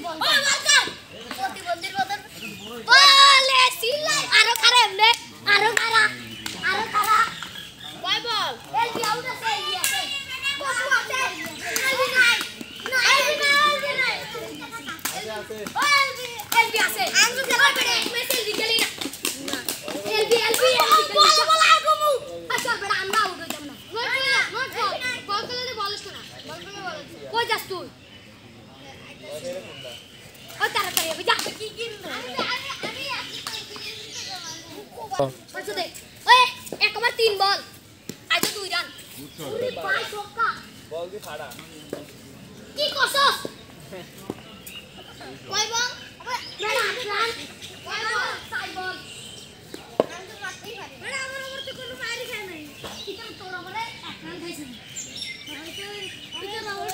বল কর প্রতিবন্ধীর মতন বলে সিলাই আরো খারা এমনে আরো খারা কয় বল এলবি আউট আছে এলবি আছে কসু আছে এলবি নাই এলবি আছে আমি খেলা পড়ে মেসেজ দিলি না এলবি বল বল আগমু আচ্ছা বড় আমরা আউট হই যাব না বল খেলতে বলিস না বল খেলতে বলিস কই যাস তুই ও তাড়াতাড়ি হবে যা কি কিনবে আমি আচ্ছা দেখ ওই এক ওভার 3 বল আজ 2 রান ওরে ভাই ছক্কা বল দি ফাড়া কি করছস কয় বল বেড়া রান কয় বল 6 বল রান তো মারতেই পারে বেড়া আমার ওভার তো কোনো মারি খায় নাই ঠিক আছে তোর ওভারে 1 রান খাইছিস তুই তো ওভার